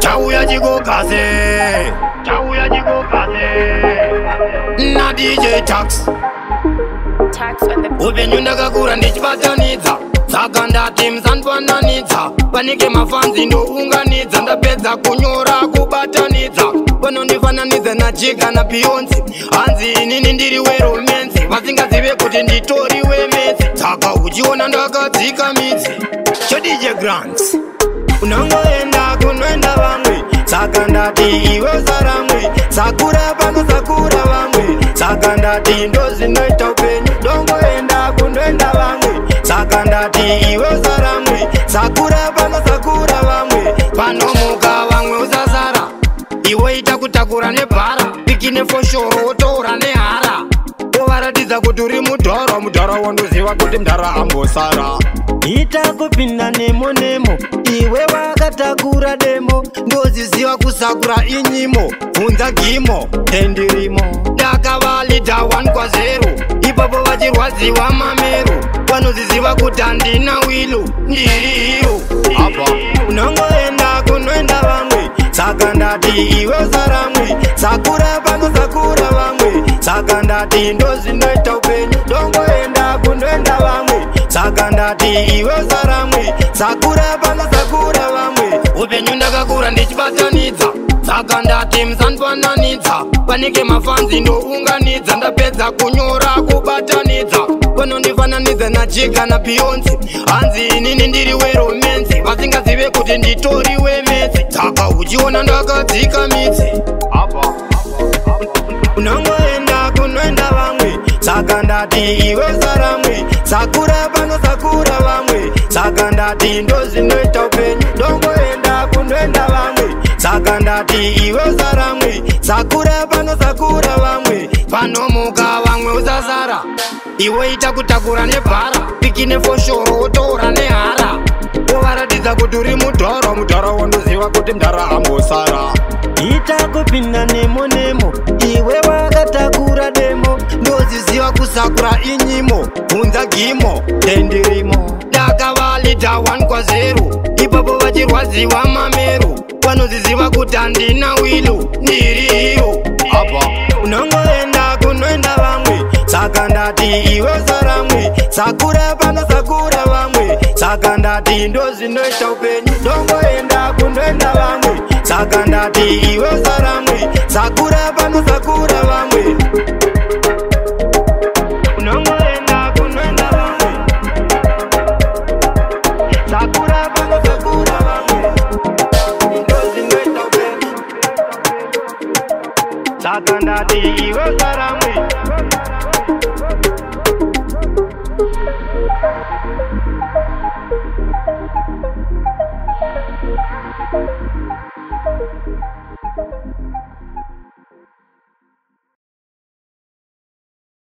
Chauya jigo kaze na DJ Tax on the upenyu ndakakura ndichibatanidza saka ndati msandwananidza panike mafanzi ndounganidza ndapedza kunyora kubatanidza vanondifananidza na Jigga na Beyonce hanzi inini ndiri weromenzi vasingazive kuti nditori wemedzi saka uchiona ndakadzika midzi chodije grants unongoenda kunoenda vamwe saka ndati iwe usaramwe sakura pano sakura vamwe saka ndati ndozvinoita upenyu dongoenda kunoenda vamwe saka ndati iwe usaramwe sakura pano sakura vamwe panomuka vamwe usasara iwe ita kutakura nebhara pikine foshoro wotoura nehara ovaratidza kuti uri mudhara wandoziva kuti mudhara ambosara ita kupinda nemo iwe wakatakura demo ndoziziva kusakura inyimo bvunza gimo endirimo ndakavalidha 1-0 ipapo vachirwadziwa mameru vanoziziva kuti handina wilu ndiri hiro apa unongoenda kunoenda vamwe saka ndati iwe usaramwe sakura pano sakura vamwe saka ndati ndozvinoita upenyu dongoenda kunoenda vamwe saka ndati iwe usaramwe sakura pano sakura vamwe upenyu ndakakura ndichibatanidza saka ndati msandwananidza panike mafanzi ndounganidza ndapedza kunyora kubatanidza vanondifananidza na Jigga na Beyonce hanzi inini ndiri weromenzi vasingazive kuti nditori wemedzi saka uchiona ndakadzika midzi unongoenda kunoenda vamwe saka ndati iwe usaramwe sakura pano sakura vamwe saka ndati ndozvinoita upenyu dongoenda kunoenda vamwe saka ndati iwe usaramwe sakura pano sakura vamwe panomuka vamwe usasara iwe ita kutakura nebhara pikine foshoro wotoura nehara ovaratidza kuti uri mudhara wandoziva kuti mudhara ambosara ita kupinda nemo iwe wakatakura demo ndoziziva kusakura inyimo bvunza gimo endirimo ndakavalidha 1-0 ipapo vachirwadziwa mameru vanoziziva kuti handina wilu ndiri hiro apa unongoenda kunoenda vamwe saka ndati iwe usaramwe sakura pano sakura vamwe saka ndati ndozvinoita upenyu dongoenda kunoenda vamwe saka ndati iwe usaramwe sakura pano sakura vamwe unongoenda kunoenda vamwe sakura pano sakura vamwe ndozvinoita upenyu saka ndati iwe usaramwe